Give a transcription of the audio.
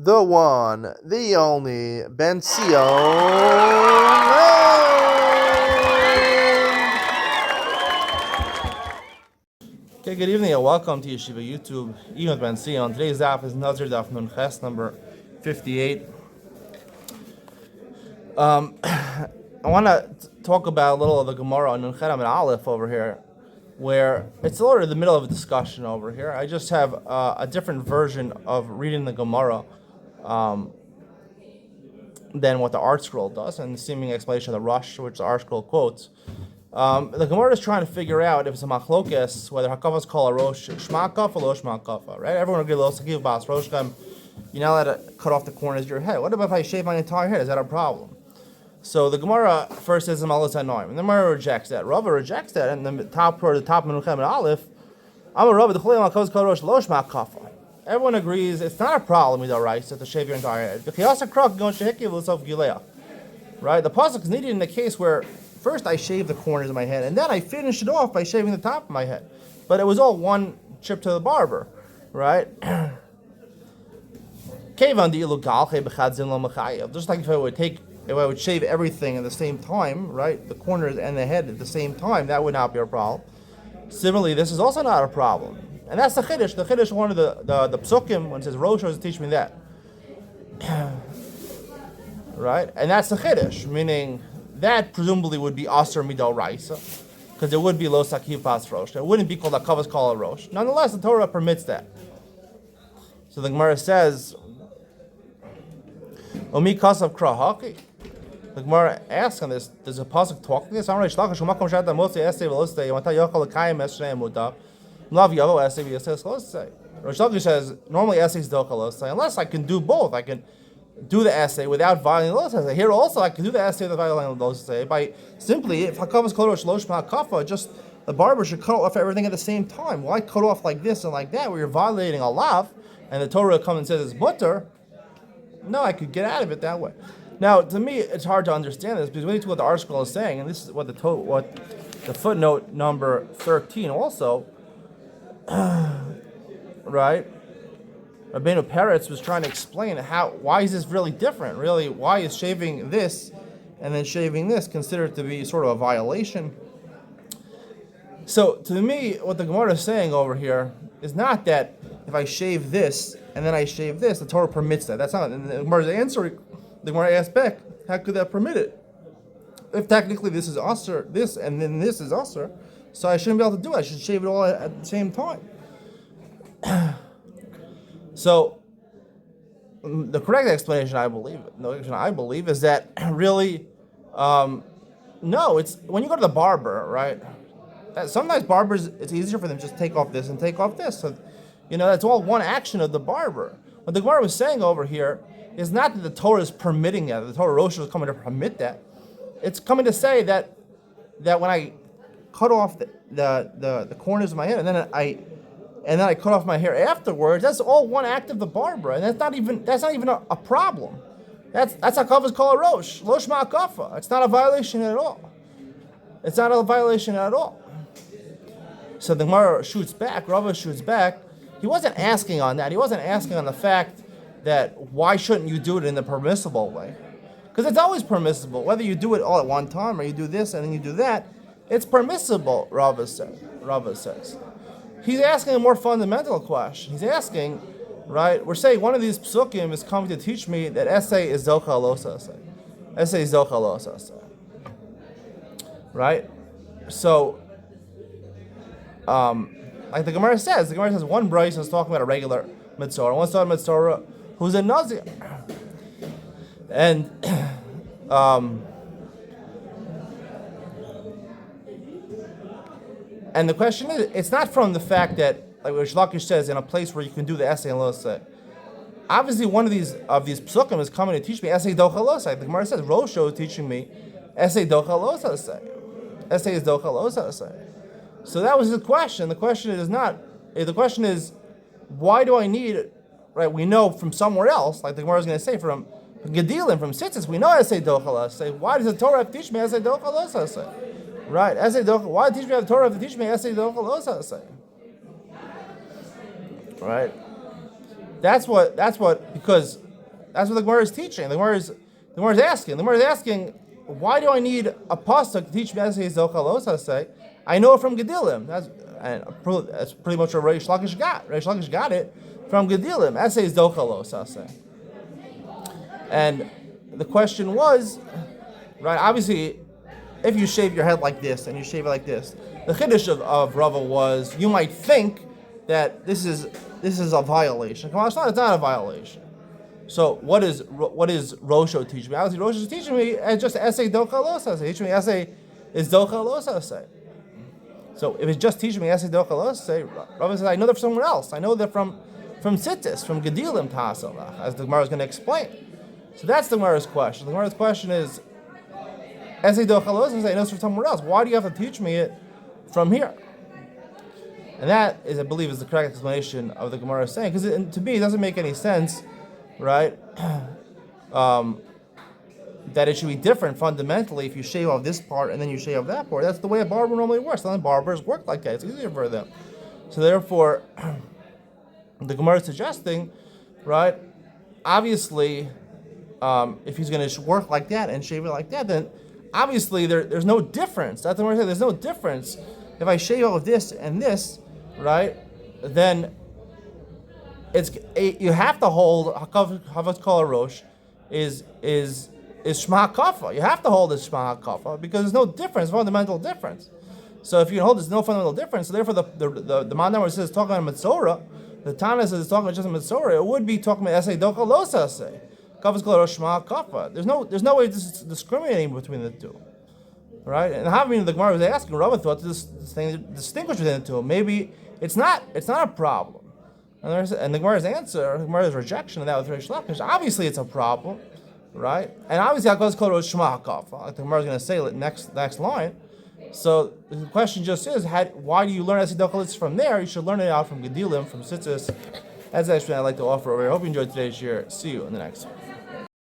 the one, the only, Benzion. Okay, good evening and welcome to Yeshiva YouTube, Iyun with Benzion. Today's daf is Nazir daf Nun Ches number 58. I want to talk about a little of the Gemara on Nun Chet and Aleph over here, where it's sort of the middle of a discussion over here. I just have a different version of reading the Gemara than what the art scroll does, and the seeming explanation of the Rush, which the art scroll quotes. The Gemara is trying to figure out if it's a machlokes, whether hakavas call a rosh shma kafa, lo shma kafa, right? Everyone agrees, lo sakiv bas rosh gam. You're not allowed to cut off the corners of your head. What about if I shave my entire head? Is that a problem? So the Gemara first says malos hanoim, and the Gemara rejects that. Rava rejects that, and the top part of the top Menuchem and Aleph, Amar Rava d'chulei hakavas call rosh lo shma kafa. Everyone agrees it's not a problem either, right? So to shave your entire head. Right? The pasuk is needed in the case where first I shave the corners of my head, and then I finish it off by shaving the top of my head. But it was all one trip to the barber, right? Just like if I would shave everything at the same time, right? The corners and the head at the same time, that would not be a problem. Similarly, this is also not a problem. And that's the Chiddush. The Chiddush, one of the Psukim, when it says Rosh, does teach me that. Right? And that's the Chiddush, meaning that presumably would be Aser Midal Raisa, because it would be Lo Sakiv Pas Rosh. It wouldn't be called Hakavas Kol Rosh. Nonetheless, the Torah permits that. So the Gemara says, Omi Kasav Krahaki. The Gemara asks on this, does a pasuk talk like this? Rosh Lakish says, normally essay is docha, unless I can do both. I can do the essay without violating the essay. Here also I can do the essay without violating the essay by simply, if hakavas kol rosh lo shma kafa, just the barber should cut off everything at the same time. Why cut off like this and like that where you're violating a lav and the Torah comes and says it's mutter? No, I could get out of it that way. Now, to me, it's hard to understand this because what the article is saying, and this is what the footnote number 13 also, right? Rabbeinu Peretz was trying to explain why is this really different? Really, why is shaving this and then shaving this considered to be sort of a violation? So, to me, what the Gemara is saying over here is not that if I shave this and then I shave this, the Torah permits that. That's not. And the Gemara's answer, the Gemara asks back, how could that permit it? If technically this is Aser, this and then this is Aser, so I shouldn't be able to do it. I should shave it all at the same time. So, the correct explanation, I believe, is that really, no, it's when you go to the barber, right? Sometimes barbers, it's easier for them to just take off this and take off this. So, that's all one action of the barber. What the Gemara was saying over here is not that the Torah is permitting that. The Torah Rosh is coming to permit that. It's coming to say that when I cut off the corners of my head and then I cut off my hair afterwards, that's all one act of the barber, and that's not even a problem. That's hakavas kol rosh, lo shma kafa. It's not a violation at all. It's not a violation at all. So the Gemara shoots back. Rava shoots back. He wasn't asking on that. He wasn't asking on the fact that why shouldn't you do it in the permissible way? Because it's always permissible, whether you do it all at one time or you do this and then you do that. It's permissible. Rava says. He's asking a more fundamental question. He's asking, right? We're saying one of these psukim is coming to teach me that essay is zocha losa essay. Essay is zocha losa essay. Right? So, like the Gemara says one Bryce is talking about a regular mitzvah, one side mitzvah who's a Nazir. And, and the question is, it's not from the fact that, like Rosh Lakish says, in a place where you can do the essay and losai. Obviously, one of these psukim is coming to teach me essay docha losai. The Gemara says Rosho is teaching me essay docha losai. Essay is docha losai. So that was the question. The question is why do I need? Right, we know from somewhere else, like the Gemara is going to say from Gedilim, from Tzitzis, we know essay docha losai. Why does the Torah have to teach me essay docha losai? Right, essay docha. Why teach me the Torah have to teach me essay docha losai? Right. That's what because That's what the Gemara is teaching. The Gemara is asking, why do I need a pasuk to teach me Esei Zochalos say? I know it from Gedilim. That's pretty much what Reish Lakish got. Reish Lakish got it from Gedilim. Esei Zochalos say. And the question was, right? Obviously, if you shave your head like this and you shave it like this, the chiddush of Rava was you might think that this is a violation. Come on, it's not a violation. So what is Rosho teaching me? Obviously, Rosho is teaching me just Esei Docha Losa. Teaching me Esei is Docha Losa say. So if it's just teaching me Esei Docha Losa say, Rava says I know that from somewhere else. I know that from Tzitzis, from Gedilim Tasalach, as the Gemara is going to explain. So that's the Gemara's question. The Gemara's question is Esei Docha Losa say I know it's from somewhere else. Why do you have to teach me it from here? And that is, I believe, is the correct explanation of the Gemara saying, because to me it doesn't make any sense, right? That it should be different fundamentally if you shave off this part and then you shave off that part. That's the way a barber normally works. Some barbers work like that. It's easier for them. So therefore, the Gemara is suggesting, right? Obviously, if he's going to work like that and shave it like that, then obviously there's no difference. That's the Gemara saying. There's no difference if I shave off this and this, right? Then you have to hold Havas Kol Rosh is Shema Kafa. You have to hold this Shema Kafa because there's no difference, fundamental difference. So if you can hold, there's no fundamental difference. So therefore, the Mandamar says talking about Mitzora, the Tana says talking about just Mitzora. It would be talking about Esei Docha Losa Esei. Havas Kol Rosh Shema Kafa. There's no way to discriminating between the two. Right, and how the Gemara was asking, Rava thought this thing distinguished between the two. Maybe it's not a problem. And the Gemara's answer, the Gemara's rejection of that with Reish Lakish, obviously it's a problem, right? And obviously Hakos Kol Rosh Shema Kafa. Like the Gemara's going to say it next line. So the question just is, why do you learn Esei Docha Losa from there? You should learn it out from Gedilim, from Tzitzis. That's actually I'd like to offer over here. I hope you enjoyed today's share. See you in the next one.